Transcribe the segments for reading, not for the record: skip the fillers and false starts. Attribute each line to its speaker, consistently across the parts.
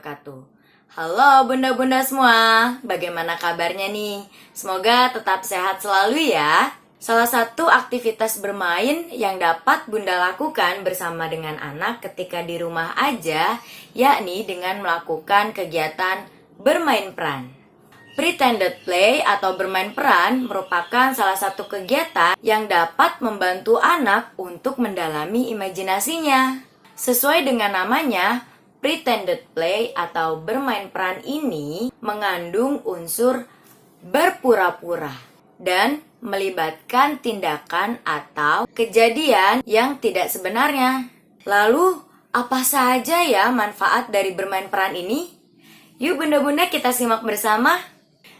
Speaker 1: wabarakatuh. Halo bunda-bunda semua, bagaimana kabarnya nih? Semoga tetap sehat selalu ya. Salah satu aktivitas bermain yang dapat bunda lakukan bersama dengan anak ketika di rumah aja, yakni dengan melakukan kegiatan bermain peran. Pretended play atau bermain peran merupakan salah satu kegiatan yang dapat membantu anak untuk mendalami imajinasinya. Sesuai dengan namanya, pretended play atau bermain peran ini mengandung unsur berpura-pura dan melibatkan tindakan atau kejadian yang tidak sebenarnya. Lalu, apa saja ya manfaat dari bermain peran ini? Yuk bunda-bunda kita simak bersama.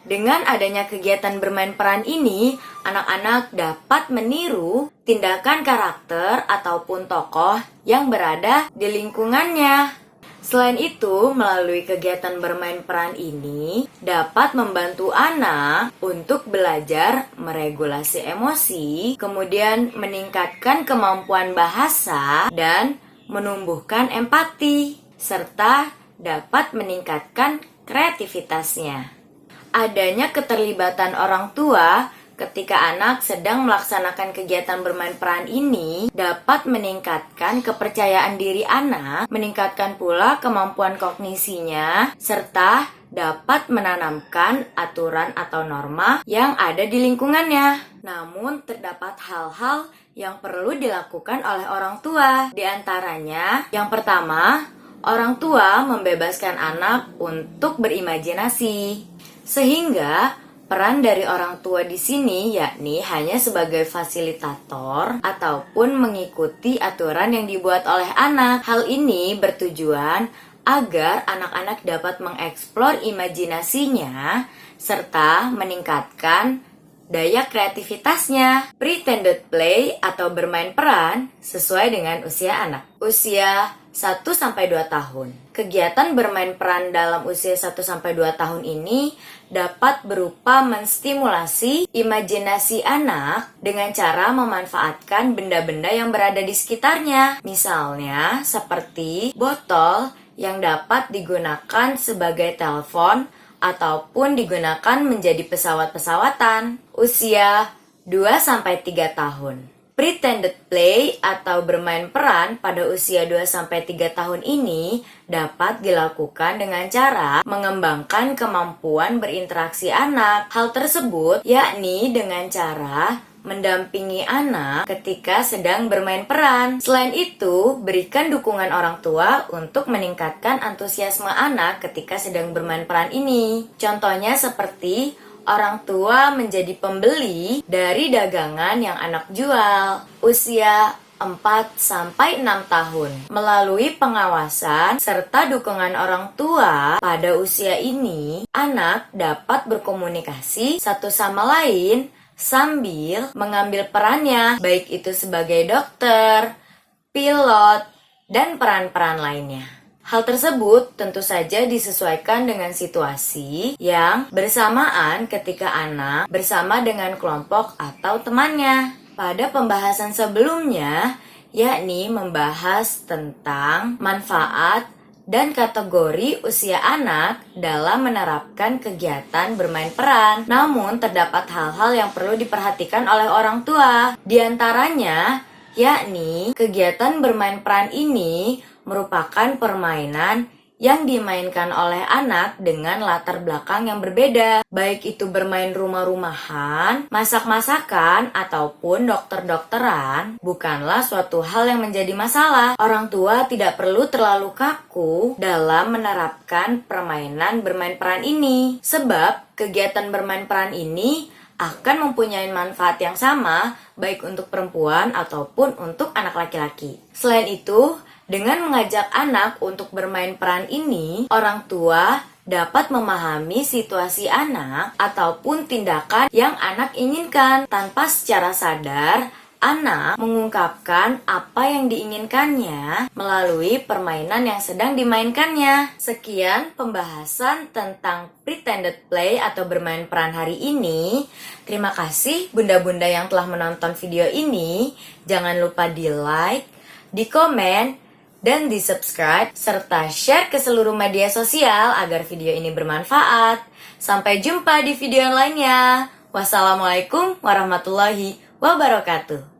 Speaker 1: Dengan adanya kegiatan bermain peran ini, anak-anak dapat meniru tindakan karakter ataupun tokoh yang berada di lingkungannya. Selain itu, melalui kegiatan bermain peran ini dapat membantu anak untuk belajar meregulasi emosi, kemudian meningkatkan kemampuan bahasa dan menumbuhkan empati, serta dapat meningkatkan kreativitasnya. Adanya keterlibatan orang tua ketika anak sedang melaksanakan kegiatan bermain peran ini dapat meningkatkan kepercayaan diri anak, meningkatkan pula kemampuan kognisinya, serta dapat menanamkan aturan atau norma yang ada di lingkungannya. Namun, terdapat hal-hal yang perlu dilakukan oleh orang tua. Di antaranya, yang pertama, orang tua membebaskan anak untuk berimajinasi. Sehingga peran dari orang tua di sini yakni hanya sebagai fasilitator ataupun mengikuti aturan yang dibuat oleh anak. Hal ini bertujuan agar anak-anak dapat mengeksplor imajinasinya serta meningkatkan daya kreativitasnya. Pretended play atau bermain peran sesuai dengan usia anak. Usia 1-2 tahun. Kegiatan bermain peran dalam usia 1-2 tahun ini dapat berupa menstimulasi imajinasi anak dengan cara memanfaatkan benda-benda yang berada di sekitarnya. Misalnya seperti botol yang dapat digunakan sebagai telepon ataupun digunakan menjadi pesawat-pesawatan. Usia 2-3 tahun. Pretended play atau bermain peran pada usia 2-3 tahun ini dapat dilakukan dengan cara mengembangkan kemampuan berinteraksi anak. Hal tersebut yakni dengan cara mendampingi anak ketika sedang bermain peran. Selain itu, berikan dukungan orang tua untuk meningkatkan antusiasme anak ketika sedang bermain peran ini. Contohnya seperti orang tua menjadi pembeli dari dagangan yang anak jual. Usia 4-6 tahun. Melalui pengawasan serta dukungan orang tua pada usia ini, anak dapat berkomunikasi satu sama lain sambil mengambil perannya, baik itu sebagai dokter, pilot, dan peran-peran lainnya. Hal tersebut tentu saja disesuaikan dengan situasi yang bersamaan ketika anak bersama dengan kelompok atau temannya. Pada pembahasan sebelumnya, yakni membahas tentang manfaat dan kategori usia anak dalam menerapkan kegiatan bermain peran. Namun, terdapat hal-hal yang perlu diperhatikan oleh orang tua. Di antaranya, yakni kegiatan bermain peran ini merupakan permainan yang dimainkan oleh anak dengan latar belakang yang berbeda, baik itu bermain rumah-rumahan, masak-masakan, ataupun dokter-dokteran, bukanlah suatu hal yang menjadi masalah. Orang tua tidak perlu terlalu kaku dalam menerapkan permainan bermain peran ini, sebab kegiatan bermain peran ini akan mempunyai manfaat yang sama, baik untuk perempuan ataupun untuk anak laki-laki. Selain itu, dengan mengajak anak untuk bermain peran ini, orang tua dapat memahami situasi anak ataupun tindakan yang anak inginkan. Tanpa secara sadar, anak mengungkapkan apa yang diinginkannya melalui permainan yang sedang dimainkannya. Sekian pembahasan tentang pretended play atau bermain peran hari ini. Terima kasih bunda-bunda yang telah menonton video ini. Jangan lupa di like, di komen, dan di-subscribe, serta share ke seluruh media sosial agar video ini bermanfaat. Sampai jumpa di video yang lainnya. Wassalamualaikum warahmatullahi wabarakatuh.